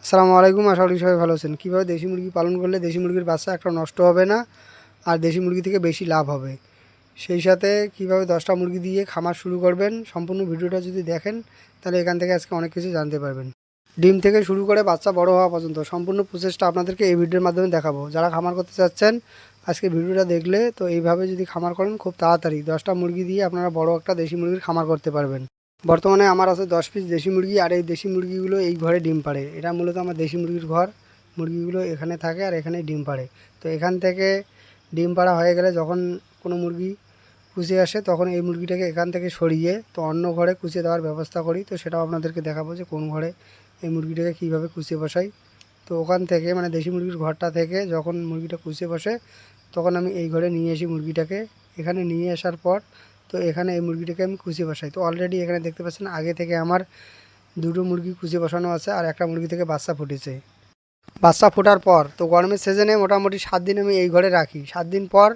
আসসালামু আলাইকুম। আশা করি সবাই ভালো আছেন। কীভাবে দেশি মুরগি পালন করলে দেশি মুরগির বাচ্চা একটা নষ্ট হবে না আর দেশি মুরগি থেকে বেশি লাভ হবে, সেই সাথে কীভাবে 10টা মুরগি দিয়ে খামার শুরু করবেন, সম্পূর্ণ ভিডিওটা যদি দেখেন তাহলে এখান থেকে আজকে অনেক কিছু জানতে পারবেন। ডিম থেকে শুরু করে বাচ্চা বড় হওয়া পর্যন্ত সম্পূর্ণ প্রসেসটা আপনাদেরকে এই ভিডিওর মাধ্যমে দেখাবো। যারা খামার করতে চাচ্ছেন আজকে ভিডিওটা দেখলে তো এইভাবে যদি খামার করেন খুব তাড়াতাড়ি 10টা মুরগি দিয়ে আপনারা বড় একটা দেশি মুরগির খামার করতে পারবেন। বর্তমানে আমার আছে 10 পিস দেশি মুরগি, আর এই দেশি মুরগিগুলো এই ঘরে ডিম পাড়ে। এটা মূলত আমার দেশি মুরগির ঘর। মুরগিগুলো এখানে থাকে আর এখানে ডিম পাড়ে। তো এখান থেকে ডিম পাড়া হয়ে গেলে যখন কোনো মুরগি কুচে আসে তখন এই মুরগিটাকে এখান থেকে সরিয়ে তো অন্য ঘরে কুচে দেওয়ার ব্যবস্থা করি। তো সেটাও আপনাদেরকে দেখাবো যে কোন ঘরে এই মুরগিটাকে কীভাবে কুচে বসাই। তো ওখান থেকে মানে দেশি মুরগির ঘরটা থেকে যখন মুরগিটা কুচে বসে তখন আমি এই ঘরে নিয়ে আসি মুরগিটাকে। এখানে নিয়ে আসার পর তো এখানে এই মুরগিটাকে আমি কুচে বসাই। তো অলরেডি এখানে দেখতে পাচ্ছেন আগে থেকে আমার দুটো মুরগি কুচে বসানো আছে আর একটা মুরগি থেকে বাচ্চা ফুটেছে। বাচ্চা ফোটার পর তো গরমের সিজনে মোটামুটি 7 দিন আমি এই ঘরে রাখি। 7 দিন পর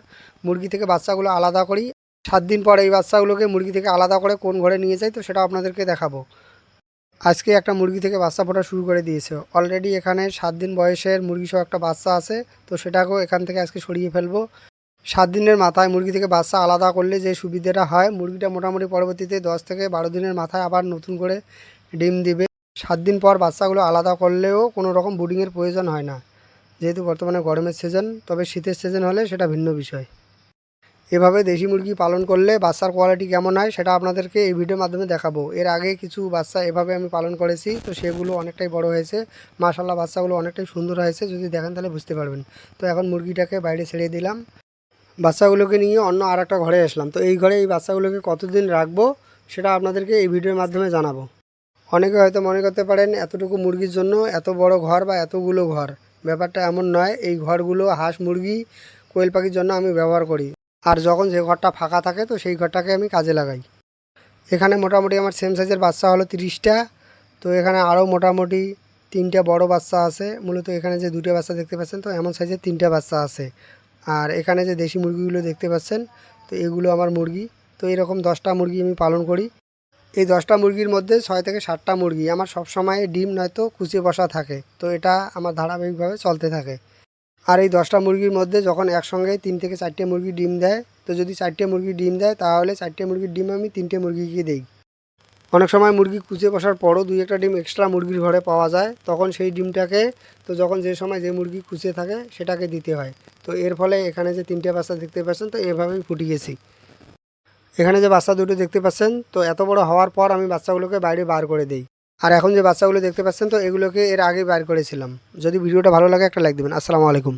মুরগি থেকে বাচ্চাগুলো আলাদা করি। 7 দিন পর এই বাচ্চাগুলোকে মুরগি থেকে আলাদা করে কোন ঘরে নিয়ে যাই তো সেটা আপনাদেরকে দেখাবো। আজকে একটা মুরগি থেকে বাচ্চা ফোটা শুরু করে দিয়েছে। অলরেডি এখানে 7 দিন বয়সের মুরগি সহ একটা বাচ্চা আছে। তো সেটাকেও এখান থেকে আজকে সরিয়ে ফেলবো। 7 দিনের মাথায় মুরগি থেকে বাচ্চা আলাদা করলে যে সুবিধাটা হয়, মুরগিটা মোটামুটি পরবর্তীতে 10 থেকে 12 দিনের মাথায় আবার নতুন করে ডিম দিবে। 7 দিন পর বাচ্চাগুলো আলাদা করলেও কোনো রকম ব্রুডিংয়ের প্রয়োজন হয় না, যেহেতু বর্তমানে গরমের সিজন। তবে শীতের সিজন হলে সেটা ভিন্ন বিষয়। এভাবে দেশি মুরগি পালন করলে বাচ্চার কোয়ালিটি কেমন হয় সেটা আপনাদেরকে এই ভিডিওর মাধ্যমে দেখাবো। এর আগে কিছু বাচ্চা এভাবে আমি পালন করেছি, তো সেগুলো অনেকটাই বড় হয়েছে। মাশাআল্লাহ বাচ্চাগুলো অনেকটাই সুন্দর হয়েছে, যদি দেখেন তাহলে বুঝতে পারবেন। তো এখন মুরগিটাকে বাইরে ছেড়ে দিলাম। বাচ্চাগুলোকে নিয়ে অন্য আর একটা ঘরে আসলাম। তো এই ঘরে এই বাচ্চাগুলোকে কতদিন রাখবো সেটা আপনাদেরকে এই ভিডিওর মাধ্যমে জানাবো। অনেকে হয়তো মনে করতে পারেন এতটুকু মুরগির জন্য এত বড় ঘর বা এতগুলো ঘর, ব্যাপারটা এমন নয়। এই ঘরগুলো হাঁস মুরগি কোয়েল পাখির জন্য আমি ব্যবহার করি, আর যখন যে ঘরটা ফাঁকা থাকে তো সেই ঘরটাকে আমি কাজে লাগাই। এখানে মোটামুটি আমার সেম সাইজের বাচ্চা হলো 30টা। তো এখানে আরও মোটামুটি 3টে বড় বাচ্চা আছে। মূলত এখানে যে 2টে বাচ্চা দেখতে পাচ্ছেন তো এমন সাইজের 3টে বাচ্চা আছে। আর এখানে যে দেশি মুরগিগুলো দেখতে পাচ্ছেন তো এগুলো আমার মুরগি। তো এরকম 10টা মুরগি আমি পালন করি। এই 10টা মুরগির মধ্যে 6 থেকে 7টা মুরগি আমার সবসময় ডিম নয়তো কুচে বসা থাকে। তো এটা আমার ধারাবাহিকভাবে চলতে থাকে। আর এই 10টা মুরগির মধ্যে যখন একসঙ্গে 3 থেকে 4টে মুরগি ডিম দেয়, তো যদি 4টে মুরগি ডিম দেয় তাহলে 4টে মুরগির ডিম আমি 3টে মুরগিকে দিই। অনেক সময় মুরগি কুচে বসার পরও 2-1টা ডিম এক্সট্রা মুরগির ঘরে পাওয়া যায়, তখন সেই ডিমটাকে তো যখন যে সময় যে মুরগি কুচে থাকে সেটাকে দিতে হয়। তো এর ফলে এখানে যে 3টে বাচ্চা দেখতে পাচ্ছেন তো এভাবেই ফুটিয়েছি। এখানে যে বাচ্চা দুটো দেখতে পাচ্ছেন তো এত বড় হওয়ার পর আমি বাচ্চাগুলোকে বাইরে বার করে দেই। আর এখন যে বাচ্চাগুলো দেখতে পাচ্ছেন তো এগুলোকে এর আগে বার করেছিলাম। যদি ভিডিওটা ভালো লাগে একটা লাইক দেবেন। আসসালামু আলাইকুম।